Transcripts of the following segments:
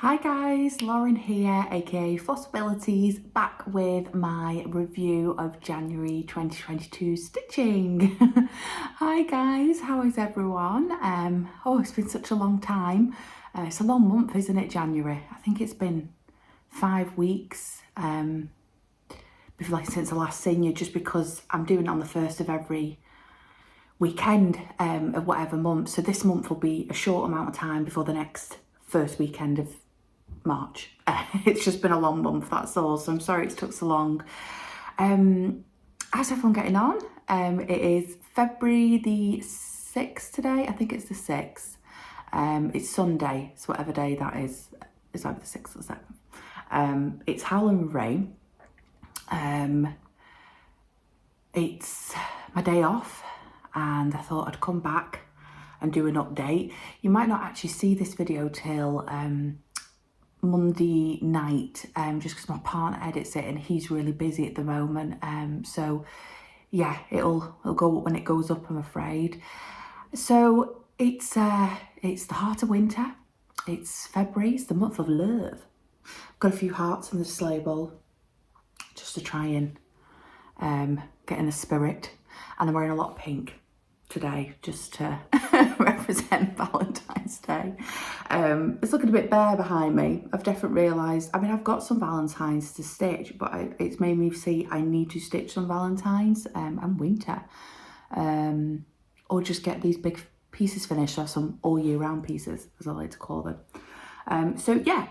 Hi guys, Lauren here, aka Flossabilities, back with my review of January 2022 stitching. Hi guys, how is everyone? Oh, it's been such a long time. It's a long month, isn't it, January? I think it's been 5 weeks since I last seen you, just because I'm doing it on the first of every weekend of whatever month. So this month will be a short amount of time before the next first weekend of March. It's just been a long month, that's all, so I'm sorry it's took so long. How's everyone getting on? It is February the 6th today. I think it's the 6th. It's Sunday, so whatever day that is, it's either the 6th or 7th. It's howling with rain. It's my day off and I thought I'd come back and do an update. You might not actually see this video till Monday night, just because my partner edits it and he's really busy at the moment. So yeah, it'll go up when it goes up, I'm afraid. So it's the heart of winter. It's February. It's the month of love. Got a few hearts in the sleigh bowl just to try and get in the spirit. And I'm wearing a lot of pink today just to represent Valentine's Day. It's looking a bit bare behind me. I've definitely realised, I mean, I've got some Valentines to stitch, but it's made me see I need to stitch some Valentines and winter, or just get these big pieces finished, or some all year round pieces, as I like to call them. So yeah,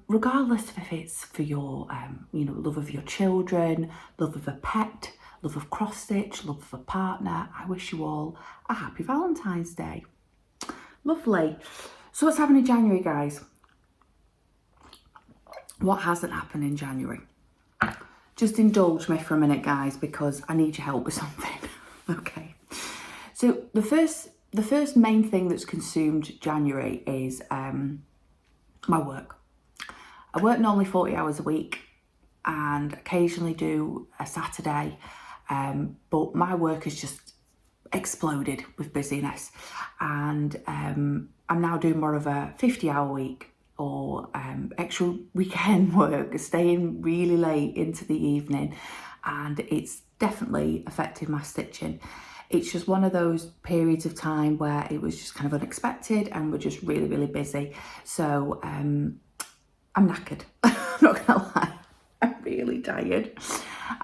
regardless if it's for your, love of your children, love of a pet, love of cross stitch, love of a partner, I wish you all a happy Valentine's Day. Lovely. So what's happening in January, guys? What hasn't happened in January? Just indulge me for a minute, guys, because I need your help with something. Okay. So the first main thing that's consumed January is my work. I work normally 40 hours a week and occasionally do a Saturday, but my work has just exploded with busyness, and I'm now doing more of a 50-hour week or extra weekend work, staying really late into the evening, and it's definitely affected my stitching. It's just one of those periods of time where it was just kind of unexpected and we're just really, really busy. So I'm knackered. I'm not gonna lie, I'm really tired,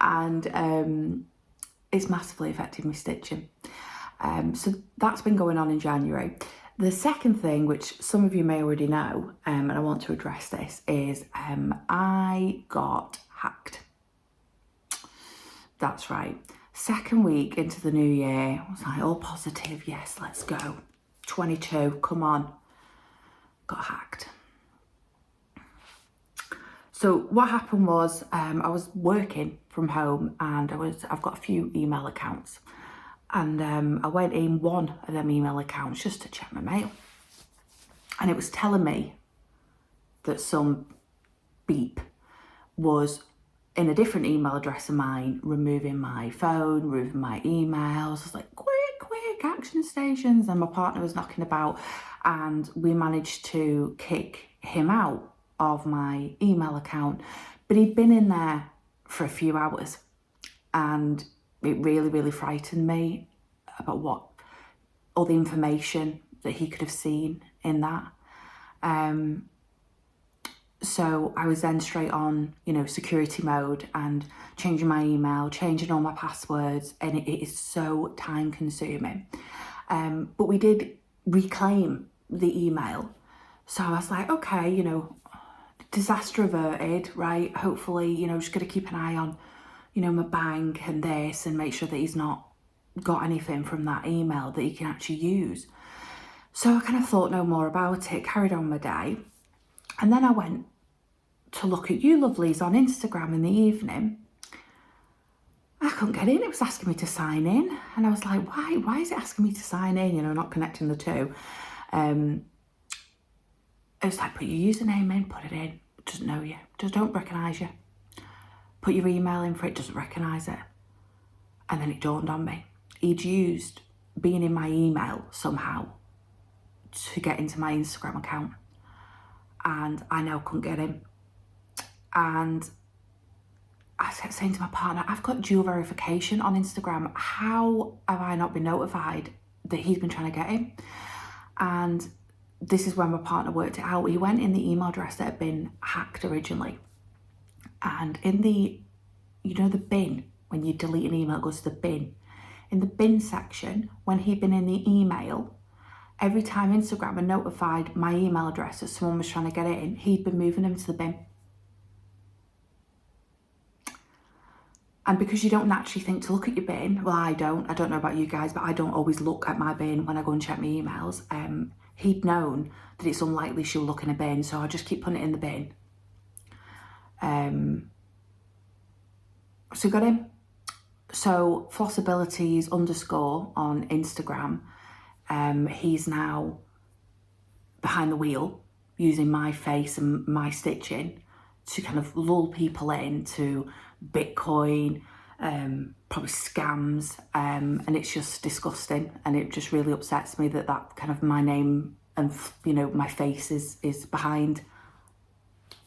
and it's massively affected my stitching. So that's been going on in January. The second thing, which some of you may already know, and I want to address this, is I got hacked. That's right. Second week into the new year, I was like, all positive, yes, let's go. 22, come on. Got hacked. So what happened was, I was working from home and I've got a few email accounts, and I went in one of them email accounts just to check my mail, and it was telling me that some beep was in a different email address of mine, removing my phone, removing my emails. I was like, quick, action stations. And my partner was knocking about, and we managed to kick him out of my email account. But he'd been in there for a few hours, and it really, really frightened me about what all the information that he could have seen in that. So I was then straight on, security mode and changing my email, changing all my passwords, and it is so time consuming. But we did reclaim the email. So I was like, okay, disaster averted, right? Hopefully, just got to keep an eye on, my bank and this, and make sure that he's not got anything from that email that he can actually use. So I kind of thought no more about it, carried on my day. And then I went to look at you lovelies on Instagram in the evening. I couldn't get in. It was asking me to sign in. And I was like, why is it asking me to sign in? Not connecting the two. It was like, put your username in, put it in. It doesn't know you. Just don't recognise you. Put your email in for it, doesn't recognise it. And then it dawned on me. He'd used being in my email somehow to get into my Instagram account. and I now couldn't get him. And I kept saying to my partner, I've got dual verification on Instagram. How have I not been notified that he's been trying to get him? And this is when my partner worked it out. He went in the email address that had been hacked originally. And in the, you know, the bin, when you delete an email, it goes to the bin. In the bin section, when he'd been in the email, every time Instagram had notified my email address that someone was trying to get it in, he'd been moving them to the bin. And because you don't naturally think to look at your bin, well, I don't know about you guys, but I don't always look at my bin when I go and check my emails. He'd known that it's unlikely she'll look in a bin, so I just keep putting it in the bin. So got him. So Flossabilities _ on Instagram. He's now behind the wheel using my face and my stitching to kind of lull people into Bitcoin, probably scams, and it's just disgusting, and it just really upsets me that kind of my name and, you know, my face is behind,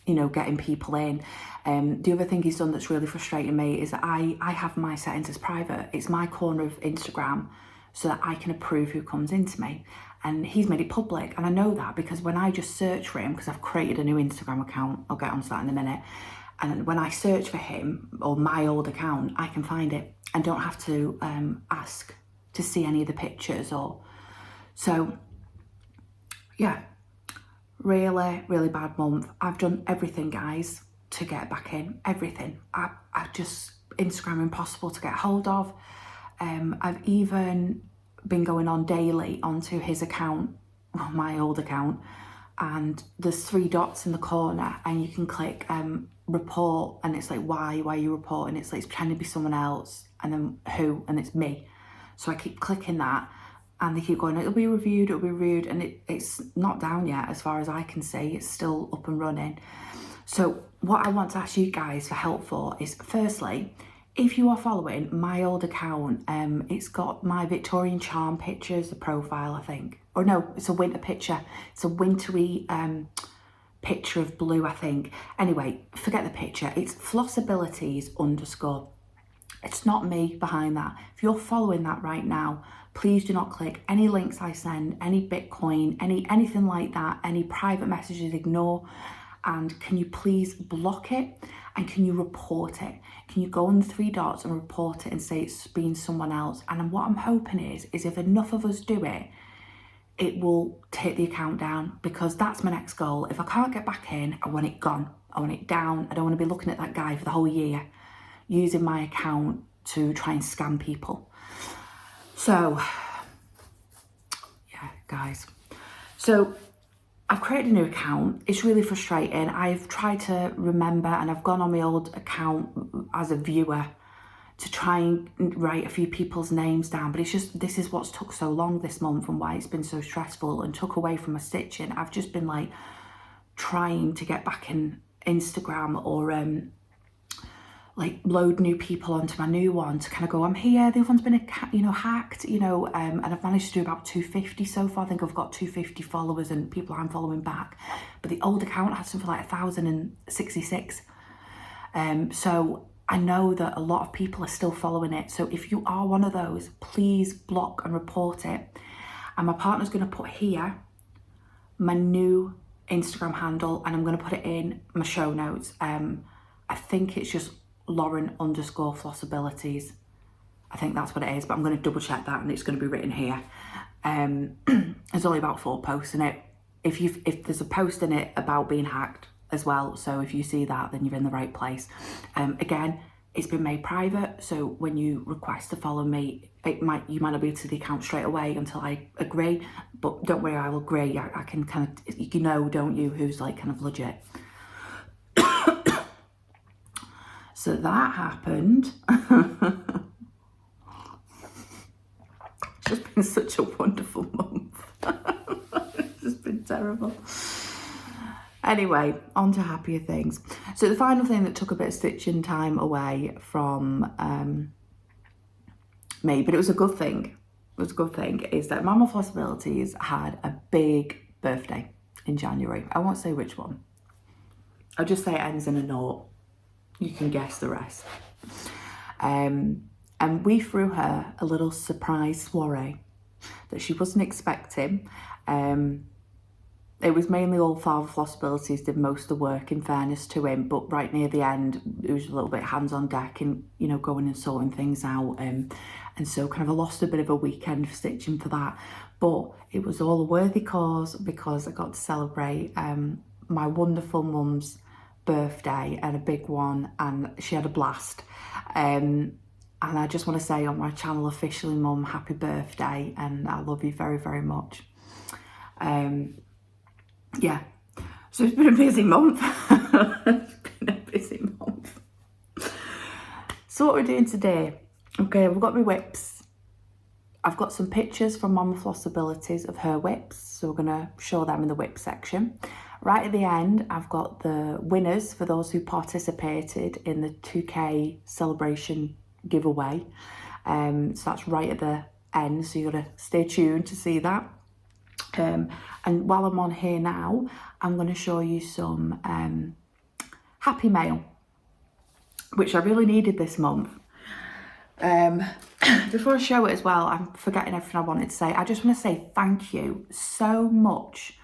you know, getting people in. The other thing he's done that's really frustrating me is that I have my settings as private. It's my corner of Instagram so that I can approve who comes into me, and he's made it public. And I know that because when I just search for him, because I've created a new Instagram account, I'll get onto that in a minute, and when I search for him or my old account, I can find it and don't have to ask to see any of the pictures. Or so yeah, really bad month. I've done everything, guys, to get back in, everything. I just, Instagram impossible to get hold of. I've even been going on daily onto his account, well, my old account, and there's 3 dots in the corner and you can click report, and it's like, why are you reporting? It's like, it's pretending to be someone else, and then who, and it's me. So I keep clicking that, and they keep going, it'll be reviewed, and it's not down yet as far as I can see. It's still up and running. So what I want to ask you guys for help for is, firstly, if you are following my old account, it's got my Victorian charm pictures, the profile, I think. Or no, it's a winter picture. It's a wintry picture of blue, I think. Anyway, forget the picture. It's Flossabilities _ It's not me behind that. If you're following that right now, please do not click any links I send, any Bitcoin, anything like that, any private messages, ignore. And can you please block it? And can you report it? Can you go on the 3 dots and report it and say it's been someone else? And what I'm hoping is if enough of us do it, it will take the account down, because that's my next goal. If I can't get back in, I want it gone. I want it down. I don't want to be looking at that guy for the whole year, using my account to try and scam people. So, yeah, guys. So I've created a new account. It's really frustrating. I've tried to remember, and I've gone on my old account as a viewer to try and write a few people's names down, but it's just, this is what's took so long this month and why it's been so stressful and took away from my stitching. I've just been like trying to get back in Instagram, or like load new people onto my new one to kind of go, I'm here, the other one's been, you know, hacked, you know, and I've managed to do about 250 so far. I think I've got 250 followers and people I'm following back, but the old account has something like 1,066. So I know that a lot of people are still following it. So if you are one of those, please block and report it. And my partner's going to put here my new Instagram handle, and I'm going to put it in my show notes. I think it's just Lauren _ Flossabilities. I think that's what it is, but I'm going to double check that, and it's going to be written here. There's only about 4 posts in it. If there's a post in it about being hacked as well, so if you see that, then you're in the right place. Again, it's been made private, so when you request to follow me, you might not be able to see the account straight away until I agree, but don't worry, I will agree. I can kind of, you know, don't you, who's like kind of legit. So that happened. It's just been such a wonderful month. It's just been terrible. Anyway, on to happier things. So the final thing that took a bit of stitching time away from me, but it was a good thing. It was a good thing, is that Mama Flossabilities had a big birthday. in January. I won't say which one. I'll just say it ends in a note. You can guess the rest. And we threw her a little surprise soiree that she wasn't expecting. It was mainly all Father Flossabilities did most of the work, in fairness to him, but right near the end it was a little bit hands on deck and, you know, going and sorting things out, and so kind of I lost a bit of a weekend for stitching for that, but it was all a worthy cause because I got to celebrate my wonderful mum's birthday, and a big one, and she had a blast. And I just want to say on my channel officially, Mum, happy birthday, and I love you very, very much. Yeah, so it's been a busy month. It's been a busy month. So what we're doing today, okay, we've got my whips. I've got some pictures from Mama Flossabilities of her whips, so we're going to show them in the whip section. Right at the end, I've got the winners for those who participated in the 2K celebration giveaway. So that's right at the end, so you've got to stay tuned to see that. And while I'm on here now, I'm going to show you some happy mail, which I really needed this month. Before I show it as well, I'm forgetting everything I wanted to say. I just want to say thank you so much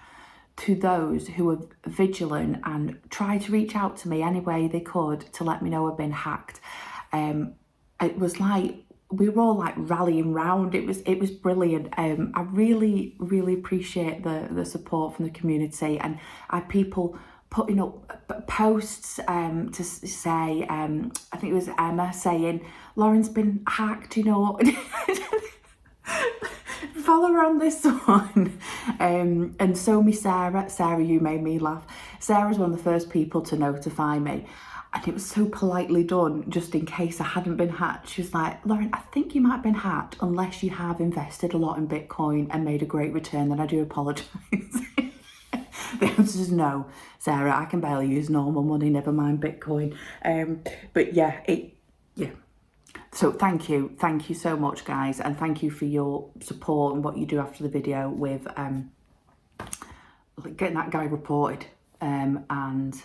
to those who were vigilant and tried to reach out to me any way they could to let me know I'd been hacked. It was like we were all like rallying round. It was brilliant. I really appreciate the support from the community, and I had people putting up posts to say, I think it was Emma saying, Lauren's been hacked, you know. Follow her on this one. And Sewmesarah, Sarah, you made me laugh. Sarah's one of the first people to notify me. And it was so politely done, just in case I hadn't been hacked. She was like, Lauren, I think you might have been hacked unless you have invested a lot in Bitcoin and made a great return, then I do apologise. The answer is no, Sarah, I can barely use normal money, never mind Bitcoin. But yeah, so thank you so much, guys, and thank you for your support and what you do after the video with getting that guy reported, and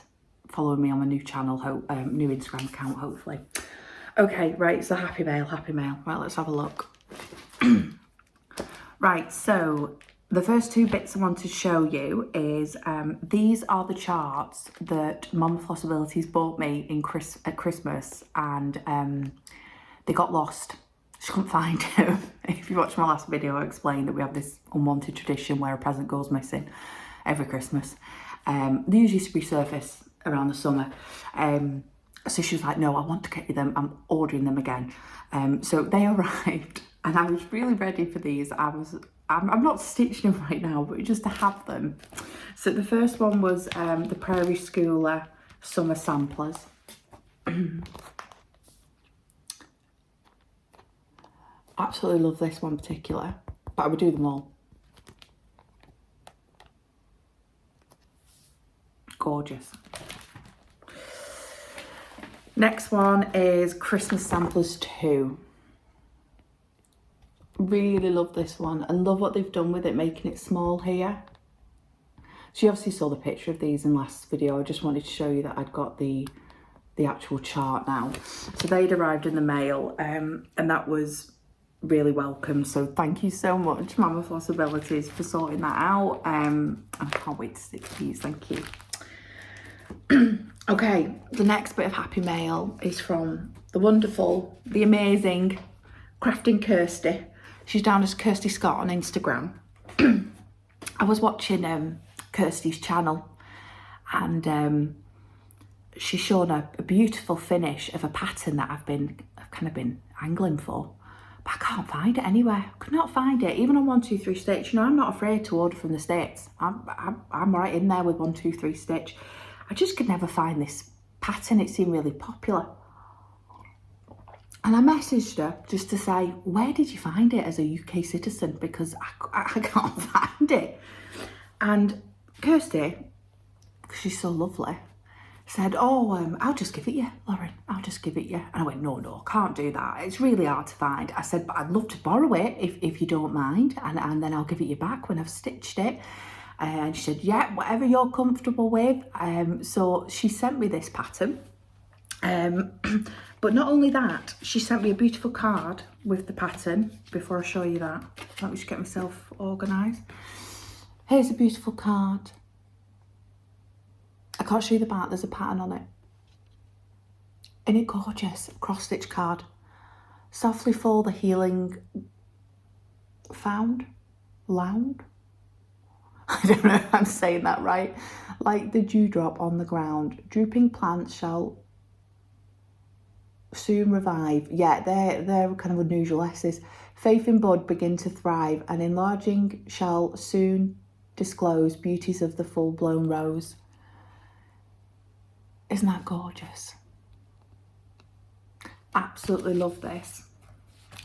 following me on my new channel, new Instagram account, hopefully. Okay, right, so happy mail. Right, let's have a look. Right, so the first two bits I want to show you is these are the charts that Mama Flossabilities bought me at Christmas, and they got lost. She couldn't find them. If you watched my last video, I explained that we have this unwanted tradition where a present goes missing every Christmas. They usually used to resurface around the summer. So she was like, no, I want to get you them. I'm ordering them again. So they arrived, and I was really ready for these. I'm not stitching them right now, but just to have them. So the first one was the Prairie Schooler Summer Samplers. Absolutely love this one in particular, but I would do them all. Gorgeous. Next one is Christmas Samplers 2. Really love this one and love what they've done with it, making it small here. So you obviously saw the picture of these in last video. I just wanted to show you that I'd got the actual chart now. So they'd arrived in the mail, and that was really welcome. So thank you so much, Mama Flossabilities, for sorting that out. And I can't wait to stitch these. Thank you. Okay, the next bit of happy mail is from the wonderful, the amazing Crafting Kirsty. She's down as Kirsty Scott on Instagram. I was watching Kirsty's channel, and she's shown a beautiful finish of a pattern that I've kind of been angling for, but I can't find it anywhere. Could not find it, even on 123 Stitch. You know, I'm not afraid to order from the States. I'm right in there with 123 Stitch. I just could never find this pattern. It seemed really popular. And I messaged her just to say, where did you find it as a UK citizen? Because I can't find it. And Kirsty, because she's so lovely, said, oh, I'll just give it you, Lauren. I'll just give it you. And I went, no, can't do that. It's really hard to find. I said, but I'd love to borrow it if you don't mind. And then I'll give it you back when I've stitched it. And she said, yeah, whatever you're comfortable with. So she sent me this pattern. But not only that, she sent me a beautiful card with the pattern. Before I show you that, let me just get myself organised. Here's a beautiful card. I can't show you the back, there's a pattern on it. Isn't it gorgeous? Cross-stitch card. Softly fall the healing loud. I don't know if I'm saying that right. Like the dewdrop on the ground. Drooping plants shall soon revive. Yeah, they're kind of unusual S's. Faith in bud begin to thrive, and enlarging shall soon disclose beauties of the full-blown rose. Isn't that gorgeous? Absolutely love this.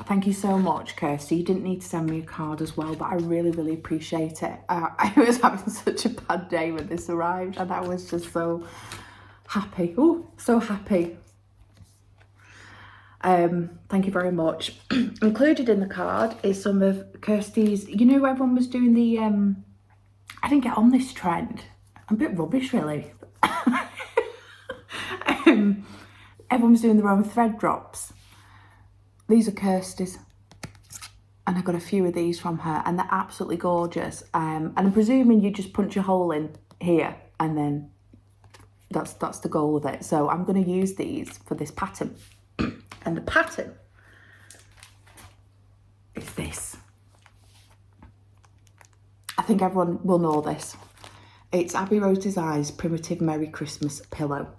Thank you so much, Kirsty. You didn't need to send me a card as well, but I really, really appreciate it. I was having such a bad day when this arrived, and I was just so happy. Oh, so happy. Thank you very much. Included in the card is some of Kirsty's, you know, everyone was doing the, I didn't get on this trend. I'm a bit rubbish, really. Everyone was doing their own thread drops. These are Kirsty's, and I got a few of these from her, and they're absolutely gorgeous. And I'm presuming you just punch a hole in here, and then that's the goal of it. So I'm going to use these for this pattern. And the pattern is this. I think everyone will know this. It's Abbey Rose Designs Primitive Merry Christmas Pillow.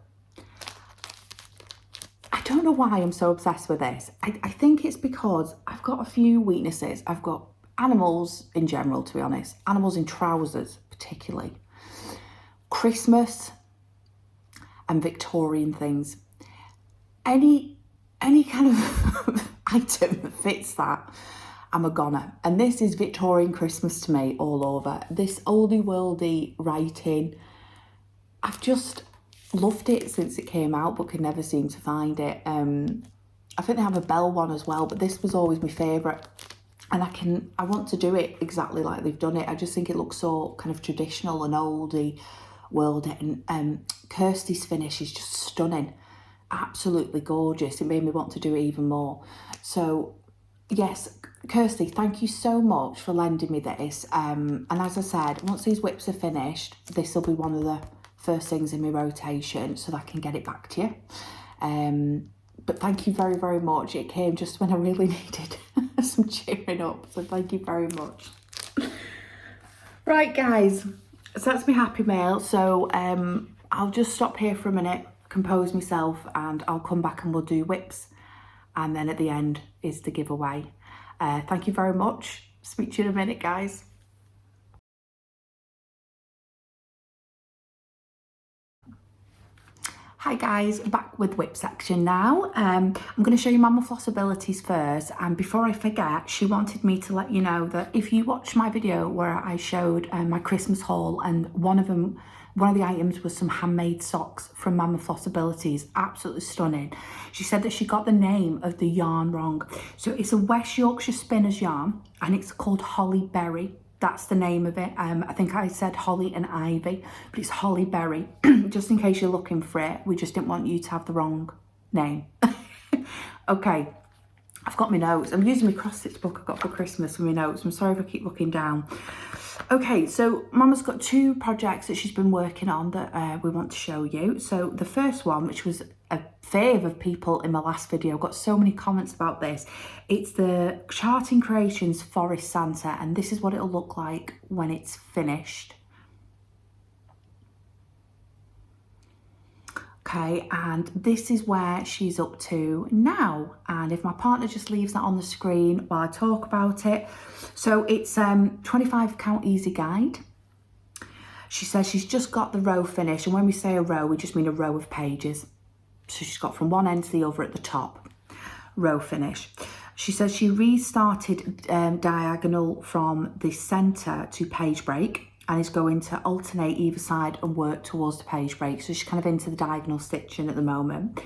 I don't know why I'm so obsessed with this. I think it's because I've got a few weaknesses. I've got animals in general, to be honest. Animals in trousers, particularly. Christmas and Victorian things. Any kind of item that fits that, I'm a goner. And this is Victorian Christmas to me all over. This oldie worldy writing, I've just loved it since it came out, but could never seem to find it. I think they have a Belle one as well, but this was always my favourite. And I want to do it exactly like they've done it. I just think it looks so kind of traditional and oldie worldy. And Kirsty's finish is just stunning. Absolutely gorgeous. It made me want to do it even more. So yes, Kirsty, thank you so much for lending me this. And as I said, once these whips are finished, this will be one of the first things in my rotation so that I can get it back to you. But thank you very, very much. It came just when I really needed some cheering up. So thank you very much. Right, guys. So that's my happy mail. So I'll just stop here for a minute, compose myself, and I'll come back and we'll do whips. And then at the end is the giveaway. Thank you very much. Speak to you in a minute, guys. Hi guys, back with whip section now. I'm going to show you Mama Flossabilities first, and before I forget, she wanted me to let you know that if you watched my video where I showed my Christmas haul, and one of the items was some handmade socks from Mama Flossabilities, absolutely stunning. She said that she got the name of the yarn wrong. So it's a West Yorkshire spinner's yarn, and it's called Holly Berry. That's the name of it. I think I said Holly and Ivy, but it's Holly Berry. Just in case you're looking for it, we just didn't want you to have the wrong name. Okay, I've got my notes. I'm using my cross-stitch book I got for Christmas for my notes. I'm sorry if I keep looking down. Okay, so Mama's got two projects that she's been working on that we want to show you. So the first one, which was a fave of people in my last video, got so many comments about this. It's the Charting Creations Forest Santa, and this is what it'll look like when it's finished. Okay, and this is where she's up to now. And if my partner just leaves that on the screen while I talk about it. So it's 25 count easy guide. She says she's just got the row finished, and when we say a row, we just mean a row of pages. So she's got from one end to the other at the top, row finish. She says she restarted diagonal from the centre to page break, and is going to alternate either side and work towards the page break. So she's kind of into the diagonal stitching at the moment.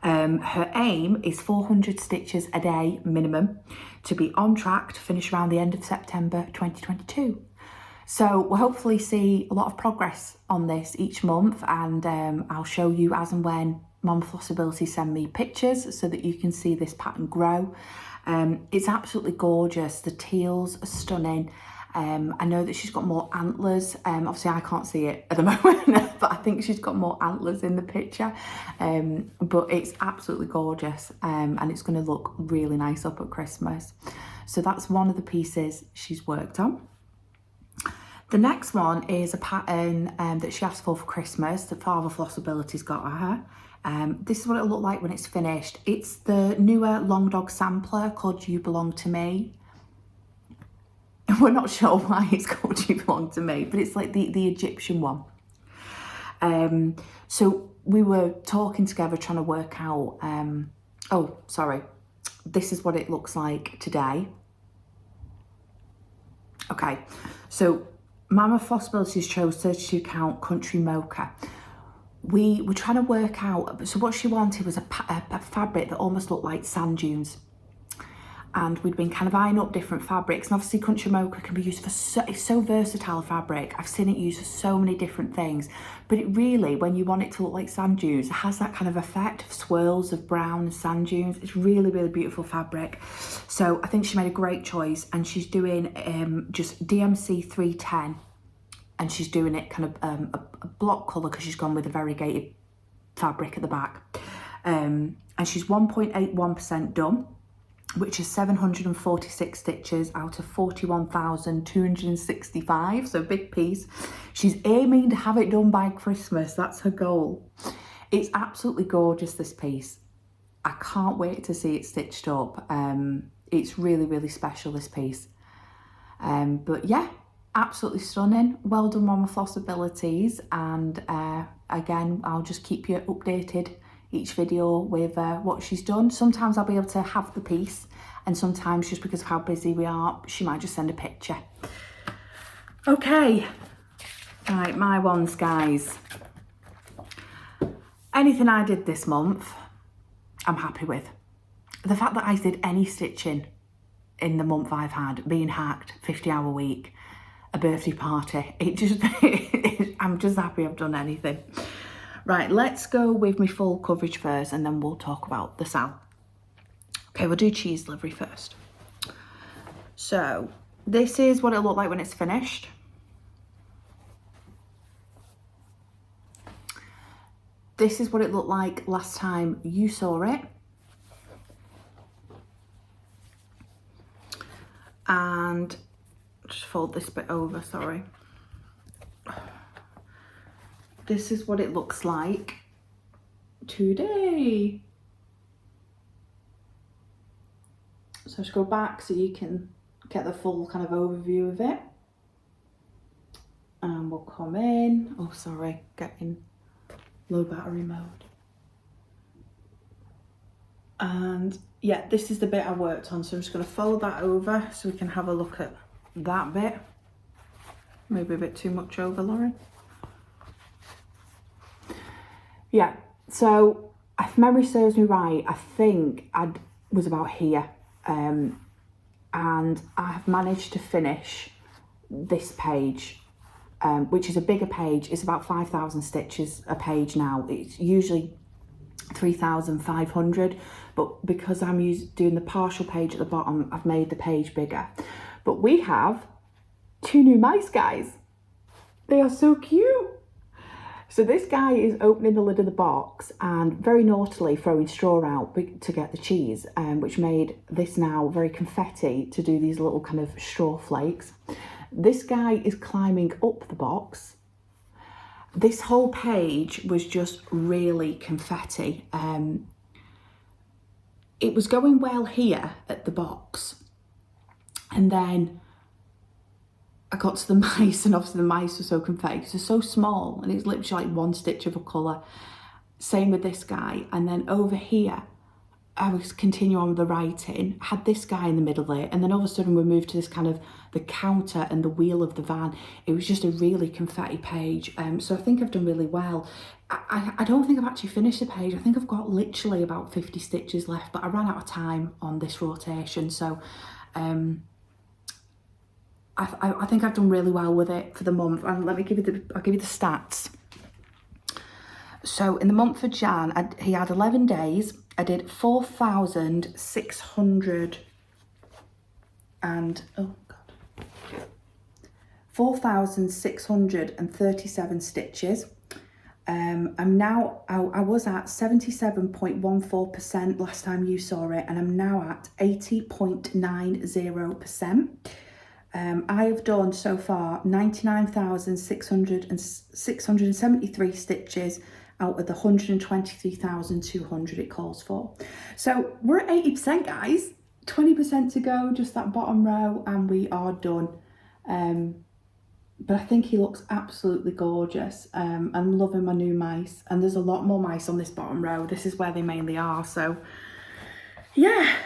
Her aim is 400 stitches a day minimum to be on track to finish around the end of September 2022. So we'll hopefully see a lot of progress on this each month, and I'll show you as and when Mum Flossabilities send me pictures so that you can see this pattern grow. It's absolutely gorgeous. The teals are stunning. I know that she's got more antlers. Obviously I can't see it at the moment, but I think she's got more antlers in the picture. But it's absolutely gorgeous, and it's going to look really nice up at Christmas. So that's one of the pieces she's worked on. The next one is a pattern that she asked for Christmas that Father Flossabilities got her. This is what it'll look like when it's finished. It's the newer Long Dog sampler called You Belong to Me. We're not sure why it's called You Belong to Me, but it's like the Egyptian one. So we were talking together trying to work out, oh, sorry. This is what it looks like today. Okay, so Mama Flossabilities chose 32 count Country Mocha. We were trying to work out, so what she wanted was a fabric that almost looked like sand dunes. And we'd been kind of eyeing up different fabrics, and obviously Country Mocha can be used for it's so versatile fabric. I've seen it used for so many different things, but it really, when you want it to look like sand dunes, it has that kind of effect of swirls of brown and sand dunes. It's really, really beautiful fabric. So I think she made a great choice, and she's doing just DMC 310, and she's doing it kind of a block colour because she's gone with a variegated fabric at the back. And she's 1.81% done, which is 746 stitches out of 41,265, so big piece. She's aiming to have it done by Christmas. That's her goal. It's absolutely gorgeous, this piece. I can't wait to see it stitched up. It's really, really special, this piece. But yeah, absolutely stunning. Well done, Mama Flossabilities. And again, I'll just keep you updated each video with what she's done. Sometimes I'll be able to have the piece, and sometimes just because of how busy we are, she might just send a picture. Okay, right, my ones, guys. Anything I did this month, I'm happy with. The fact that I did any stitching in the month I've had, being hacked, 50-hour week, a birthday party, it just, I'm just happy I've done anything. Right, let's go with my full coverage first, and then we'll talk about the sal. Okay, we'll do cheese livery first. So this is what it'll look like when it's finished. This is what it looked like last time you saw it. And just fold this bit over, sorry. This is what it looks like today. So just go back so you can get the full kind of overview of it. And we'll come in. Oh, sorry, getting low battery mode. And yeah, this is the bit I worked on. So I'm just going to fold that over so we can have a look at that bit. Maybe a bit too much over, Lauren. Yeah, so if memory serves me right, I think I was about here, and I have managed to finish this page, which is a bigger page. It's about 5,000 stitches a page now. It's usually 3,500, but because I'm doing the partial page at the bottom, I've made the page bigger. But we have 2 new mice, guys. They are so cute. So this guy is opening the lid of the box and very naughtily throwing straw out to get the cheese, which made this now very confetti to do these little kind of straw flakes. This guy is climbing up the box. This whole page was just really confetti. It was going well here at the box, and then I got to the mice, and obviously the mice were so confetti because they're so small, and it's literally like 1 stitch of a colour. Same with this guy. And then over here, I was continuing on with the writing, had this guy in the middle there, and then all of a sudden we moved to this kind of the counter and the wheel of the van. It was just a really confetti page. So I think I've done really well. I don't think I've actually finished the page. I think I've got literally about 50 stitches left, but I ran out of time on this rotation. So I think I've done really well with it for the month. And let me give you I'll give you the stats. So in the month of Jan, he had 11 days. I did 4,600 and, oh God, 4,637 stitches. I'm now, I was at 77.14% last time you saw it, and I'm now at 80.90%. I have done so far 99,673 stitches out of the 123,200 it calls for. So we're at 80%, guys. 20% to go, just that bottom row, and we are done. But I think he looks absolutely gorgeous. I'm loving my new mice, and there's a lot more mice on this bottom row. This is where they mainly are, so yeah,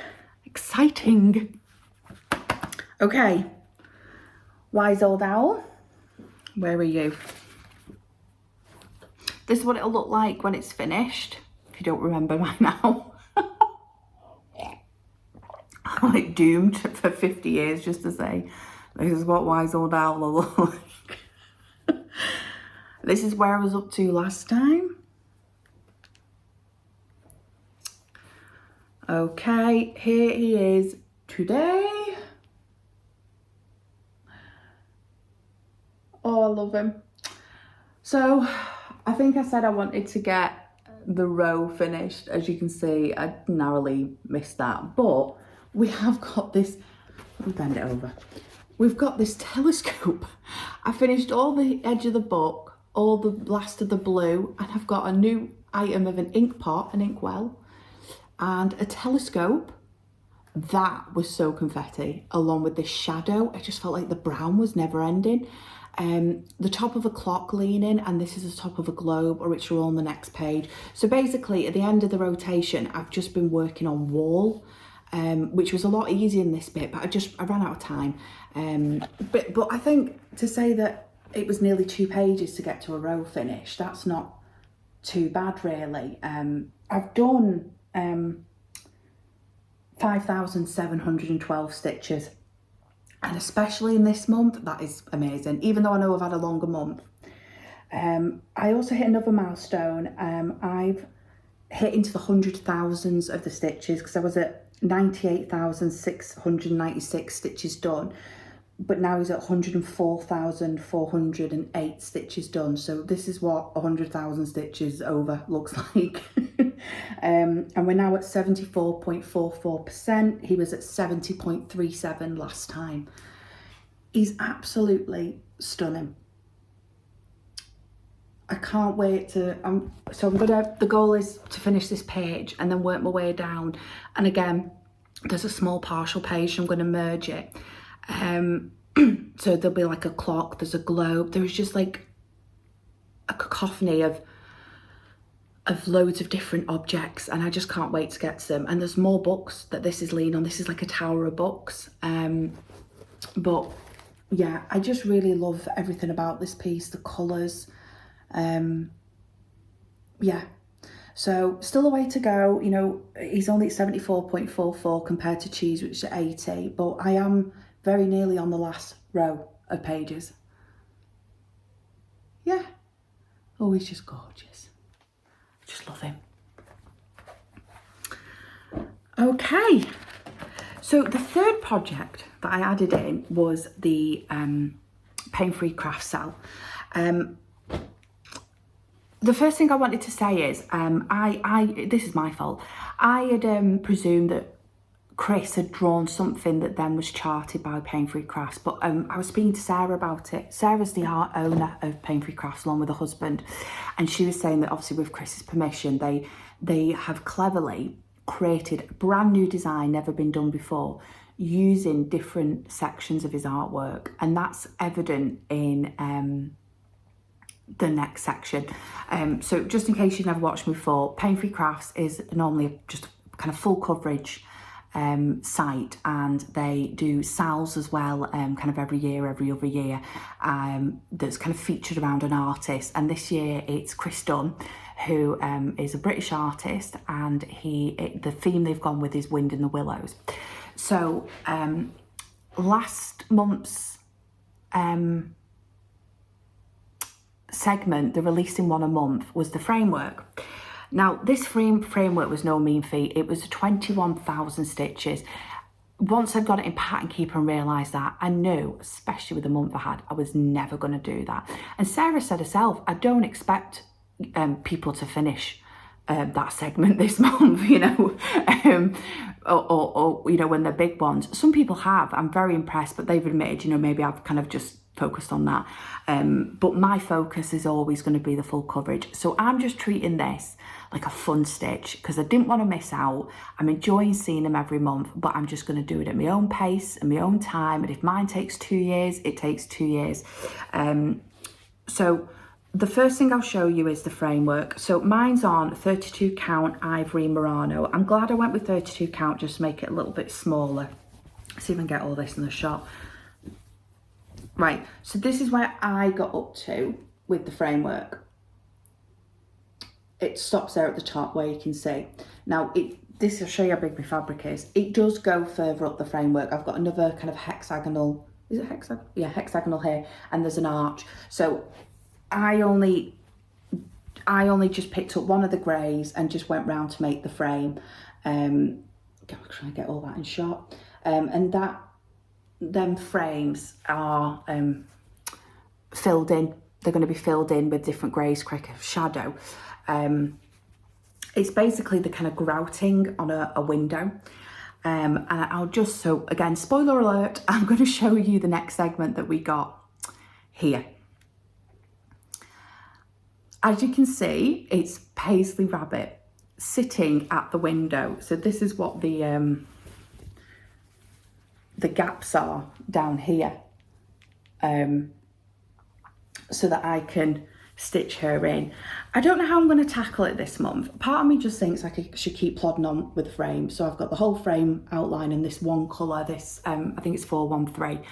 exciting. Okay, wise old owl, where are you? This is what it'll look like when it's finished, if you don't remember by now. I'm like doomed for 50 years just to say, this is what wise old owl will look like. This is where I was up to last time. Okay, here he is today. Oh, I love him. So, I think I said I wanted to get the row finished. As you can see, I narrowly missed that. But we have got this, let me bend it over. We've got this telescope. I finished all the edge of the book, all the last of the blue, and I've got a new item of an ink pot, an inkwell, and a telescope. That was so confetti, along with this shadow. I just felt like the brown was never ending. The top of a clock leaning, and this is the top of a globe, which are all on the next page. So basically, at the end of the rotation, I've just been working on wall, which was a lot easier in this bit, but I ran out of time. But I think to say that it was nearly 2 pages to get to a row finish, that's not too bad, really. I've done 5,712 stitches. And especially in this month, that is amazing, even though I know I've had a longer month. I also hit another milestone. I've hit into the 100,000s of the stitches, because I was at 98,696 stitches done. But now he's at 104,408 stitches done. So this is what 100,000 stitches over looks like. And we're now at 74.44%. He was at 70.37 last time. He's absolutely stunning. I can't wait to, the goal is to finish this page and then work my way down. And again, there's a small partial page, so I'm going to merge it. So there'll be like a clock, there's a globe, there's just like a cacophony of loads of different objects, and I just can't wait to get to them. And there's more books that this is leaning on. This is like a tower of books. But yeah, I just really love everything about this piece, the colours. Yeah, so still a way to go. You know, he's only at 74.44 compared to Cheese, which is at 80, but I am very nearly on the last row of pages. Yeah. Oh, he's just gorgeous. I just love him. Okay. So the third project that I added in was the pain-free craft cell. The first thing I wanted to say is, this is my fault. I had presumed that Chris had drawn something that then was charted by Pain-Free Crafts, but I was speaking to Sarah about it. Sarah's the art owner of Pain-Free Crafts along with her husband, and she was saying that obviously with Chris's permission, they have cleverly created a brand new design, never been done before, using different sections of his artwork, and that's evident in the next section. So just in case you've never watched me before, Pain-Free Crafts is normally just kind of full coverage site, and they do sales as well, kind of every year, every other year, that's kind of featured around an artist. And this year it's Chris Dunn, who is a British artist, and the theme they've gone with is Wind in the Willows. So last month's segment, the releasing one a month, was the framework. Now, this framework was no mean feat. It was 21,000 stitches. Once I got it in Pattern Keeper and realised that, I knew, especially with the month I had, I was never going to do that. And Sarah said herself, I don't expect people to finish that segment this month, you know, or you know, when they're big ones. Some people have. I'm very impressed, but they've admitted, you know, maybe I've kind of just focused on that. But my focus is always going to be the full coverage. So I'm just treating this like a fun stitch because I didn't want to miss out. I'm enjoying seeing them every month, but I'm just going to do it at my own pace and my own time. And if mine takes 2 years, it takes 2 years. So the first thing I'll show you is the framework. So mine's on 32 count Ivory Murano. I'm glad I went with 32 count, just to make it a little bit smaller. See if I can get all this in the shot. Right, so this is where I got up to with the framework. It stops there at the top where you can see. Now, this will show you how big my fabric is. It does go further up the framework. I've got another kind of hexagonal, is it hexagonal? Yeah, hexagonal here, and there's an arch. So I only just picked up one of the greys and just went round to make the frame. I'm trying to get all that in shot. And them frames are filled in. They're going to be filled in with different greys, crick of shadow. It's basically the kind of grouting on a window. And I'll just, so again, spoiler alert, I'm going to show you the next segment that we got here. As you can see, it's Paisley Rabbit sitting at the window. So this is what the gaps are down here, so that I can stitch her in. I don't know how I'm going to tackle it this month. Part of me just thinks I should keep plodding on with the frame. So I've got the whole frame outline in this one colour, this I think it's 413,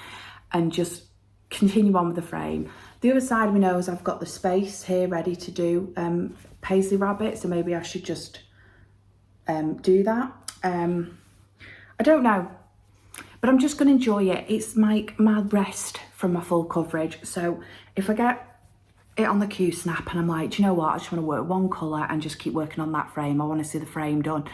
and just continue on with the frame. The other side of my nose, I've got the space here ready to do Paisley Rabbit, so maybe I should just do that. I don't know. But I'm just going to enjoy it. It's my rest from my full coverage. So if I get it on the Q snap and I'm like, do you know what? I just want to work one colour and just keep working on that frame. I want to see the frame done.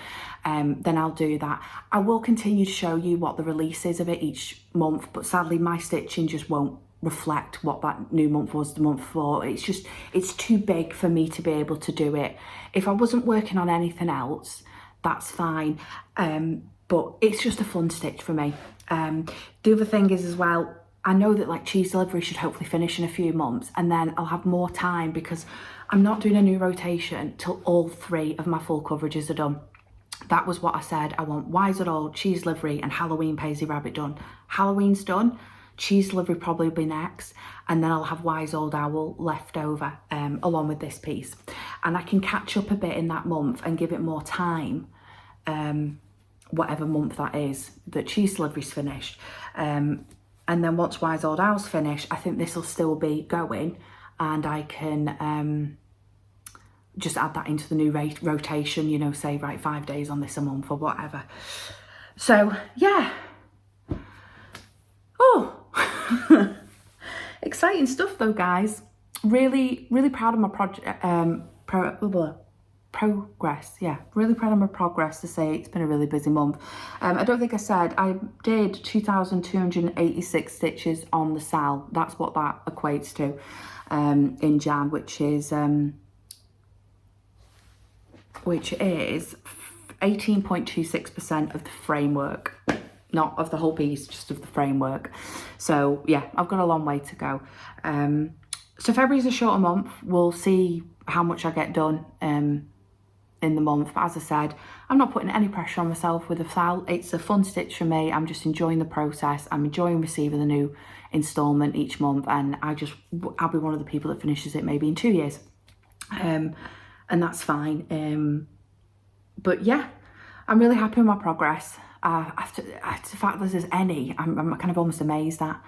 Then I'll do that. I will continue to show you what the release is of it each month. But sadly, my stitching just won't reflect what that new month was the month before. It's too big for me to be able to do it. If I wasn't working on anything else, that's fine. But it's just a fun stitch for me. The other thing is as well, I know that like cheese delivery should hopefully finish in a few months, and then I'll have more time because I'm not doing a new rotation till all 3 of my full coverages are done. That was what I said. I want Wise at All, cheese delivery and Halloween Paisley Rabbit done. Halloween's done, cheese delivery probably will be next, and then I'll have Wise Old Owl left over along with this piece. And I can catch up a bit in that month and give it more time, whatever month that is, that cheese delivery's finished. And then once Wise Old Owl's finished, I think this will still be going, and I can just add that into the new rotation, you know, say, right, 5 days on this a month or whatever. So, yeah. Oh, exciting stuff though, guys. Really, really proud of my project, progress. Yeah, really proud of my progress to say it's been a really busy month. I don't think I said I did 2,286 stitches on the SAL. That's what that equates to in Jan, which is 18.26% of the framework, not of the whole piece, just of the framework. So yeah, I've got a long way to go. So February's a shorter month. We'll see how much I get done in the month. But as I said, I'm not putting any pressure on myself with the SAL. It's a fun stitch for me. I'm just enjoying the process. I'm enjoying receiving the new instalment each month, and I'll be one of the people that finishes it maybe in 2 years. And that's fine. But yeah, I'm really happy with my progress. The fact that there's any, I'm kind of almost amazed at.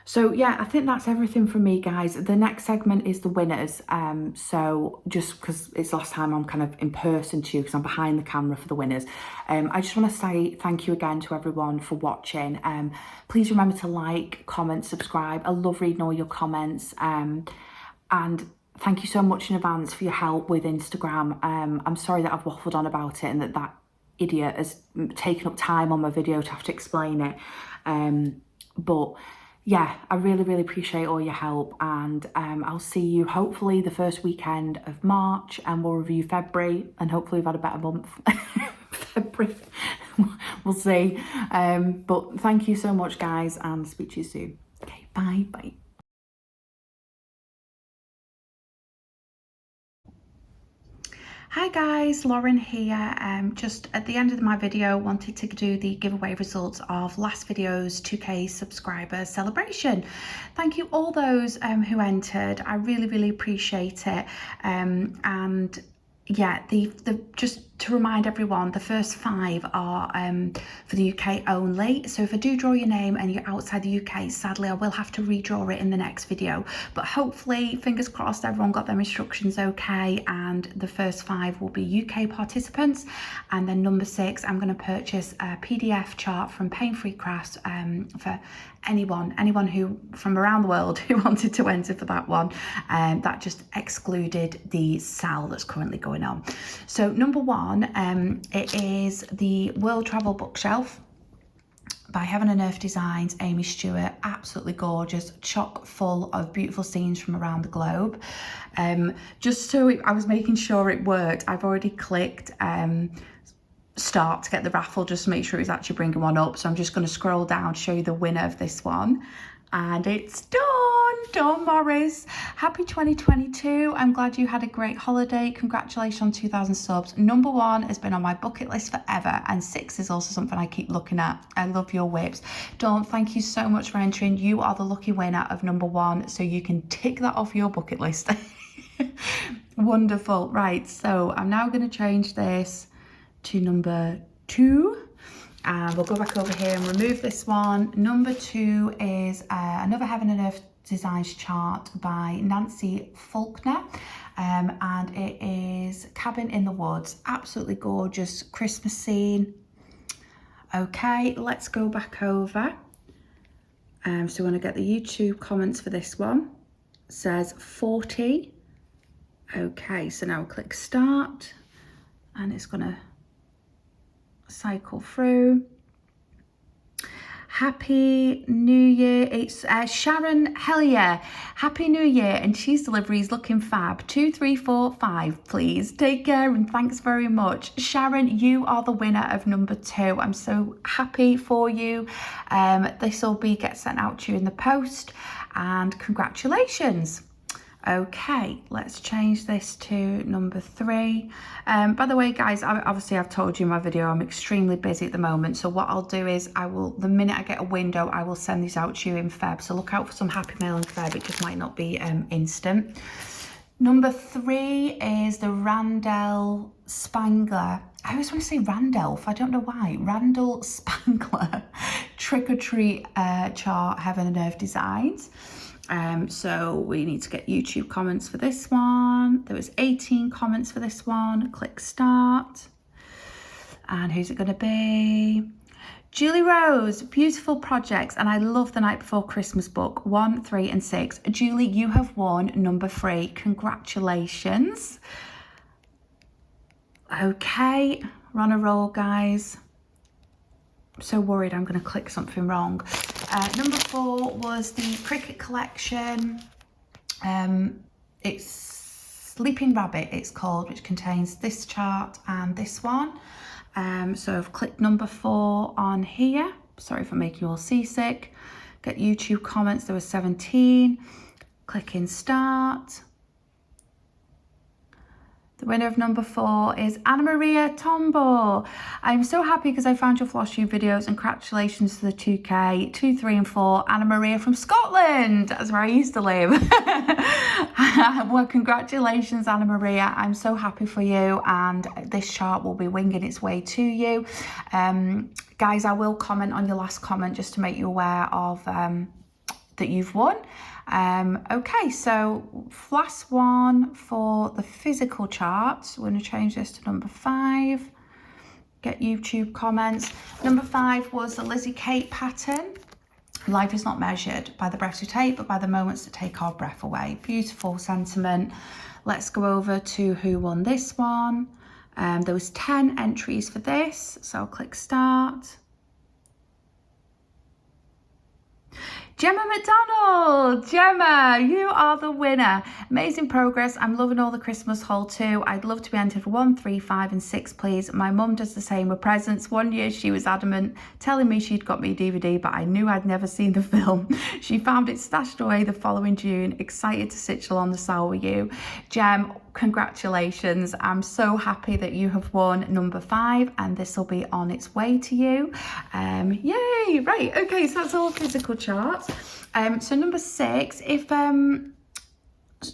So yeah, I think that's everything from me, guys. The next segment is the winners. So just because it's last time I'm kind of in person to you, because I'm behind the camera for the winners. I just want to say thank you again to everyone for watching. Please remember to like, comment, subscribe. I love reading all your comments. And thank you so much in advance for your help with Instagram. I'm sorry that I've waffled on about it and that idiot has taken up time on my video to have to explain it. But yeah, I really appreciate all your help, and I'll see you hopefully the first weekend of March, and we'll review February, and hopefully we've had a better month. February, we'll see. But thank you so much, guys, and speak to you soon. Okay, bye. Hi guys, Lauren here. Just at the end of my video, wanted to do the giveaway results of last video's 2K subscriber celebration. Thank you all those who entered. I really appreciate it. And yeah, the just to remind everyone, the first 5 are for the UK only. So if I do draw your name and you're outside the UK, sadly I will have to redraw it in the next video, but hopefully, fingers crossed, everyone got their instructions okay, and the first 5 will be UK participants. And then number 6, I'm going to purchase a PDF chart from Paine Free Crafts for anyone who from around the world who wanted to enter for that one. That just excluded the sale that's currently going on. So number 1, it is the World Travel Bookshelf by Heaven and Earth Designs, Amy Stewart. Absolutely gorgeous, chock full of beautiful scenes from around the globe. Just so I was making sure it worked, I've already clicked start to get the raffle, just to make sure it's actually bringing one up. So I'm just going to scroll down to show you the winner of this one, and it's Dawn Morris. Happy 2022. I'm glad you had a great holiday. Congratulations on 2,000 subs. Number 1 has been on my bucket list forever, and 6 is also something I keep looking at. I love your whips. Dawn, thank you so much for entering. You are the lucky winner of number 1, so you can tick that off your bucket list. Wonderful. Right, so I'm now going to change this to number 2, and we'll go back over here and remove this one. Number 2 is another Heaven and Earth Designs chart by Nancy Faulkner, and it is Cabin in the Woods. Absolutely gorgeous Christmas scene. Okay, let's go back over. So we're going to get the YouTube comments for this one. It says 40. Okay, so now we'll click start, and it's going to cycle through. Happy New Year. It's Sharon Hellier. Happy New Year, and cheese deliveries looking fab. 2, 3, 4, 5, please. Take care and thanks very much. Sharon, you are the winner of number 2. I'm so happy for you. This will get sent out to you in the post, and congratulations. Okay, let's change this to number 3. By the way, guys, obviously I've told you in my video I'm extremely busy at the moment. So what I'll do is the minute I get a window, I will send these out to you in Feb. So look out for some happy mail in Feb. It just might not be instant. Number 3 is the Randall Spangler. I always want to say Randolph. I don't know why. Randall Spangler Trick or Treat chart, Heaven and Earth Designs. So we need to get YouTube comments for this one. There was 18 comments for this one. Click start. And who's it going to be? Julie Rose, beautiful projects. And I love the Night Before Christmas book, 1, 3 and 6. Julie, you have won number 3. Congratulations. Okay, we're on a roll, guys. I'm so worried I'm going to click something wrong. Number 4 was the Cricket Collection. It's Sleeping Rabbit, it's called, which contains this chart and this one. So I've clicked number 4 on here. Sorry for making you all seasick. Get YouTube comments, there were 17. Clicking start. The winner of number 4 is Anna Maria Tombo. I'm so happy because I found your Flosstube videos, and congratulations to the 2K, 2, 3 and 4. Anna Maria from Scotland. That's where I used to live. Well, congratulations, Anna Maria. I'm so happy for you, and this chart will be winging its way to you. Guys, I will comment on your last comment just to make you aware of that you've won. Okay, so last one for the physical charts. We're going to change this to number 5. Get YouTube comments. Number 5 was the Lizzie Kate pattern. Life is not measured by the breaths we take, but by the moments that take our breath away. Beautiful sentiment. Let's go over to who won this one. There was 10 entries for this, so I'll click start. Gemma McDonald, Gemma, you are the winner. Amazing progress. I'm loving all the Christmas haul too. I'd love to be entered for 1, 3, 5 and 6, please. My mum does the same with presents. One year she was adamant, telling me she'd got me a DVD, but I knew I'd never seen the film. She found it stashed away the following June. Excited to stitch along the sale with you. Gem, congratulations. I'm so happy that you have won number 5 and this will be on its way to you. Yay, right, okay, so that's all physical charts. So number 6, if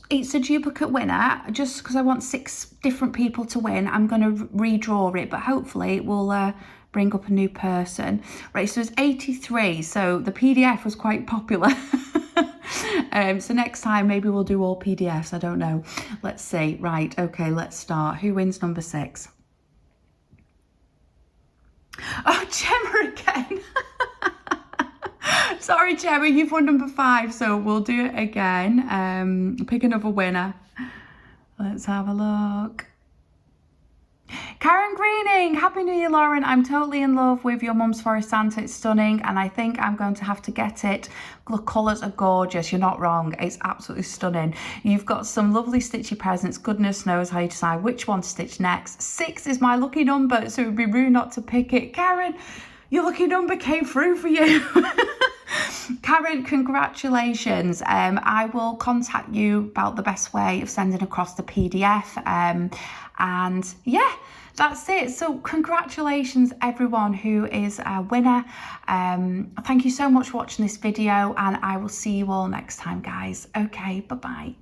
it's a duplicate winner, just because I want 6 different people to win, I'm going to redraw it, but hopefully it will bring up a new person. Right, so it's 83, so the PDF was quite popular. So next time maybe we'll do all PDFs, I don't know. Let's see. Right, okay, let's start. Who wins number 6? Oh, Gemma again. Sorry, Gemma, you've won number 5, so we'll do it again. Pick another winner. Let's have a look. Karen Greening, Happy New Year, Lauren. I'm totally in love with your mum's Forest Santa. It's stunning and I think I'm going to have to get it. The colours are gorgeous. You're not wrong. It's absolutely stunning. You've got some lovely stitchy presents. Goodness knows how you decide which one to stitch next. 6 is my lucky number, so it would be rude not to pick it. Karen, your lucky number came through for you. Karen, congratulations. I will contact you about the best way of sending across the PDF. And yeah, that's it. So congratulations everyone who is a winner. Thank you so much for watching this video and I will see you all next time, guys. Okay, bye-bye.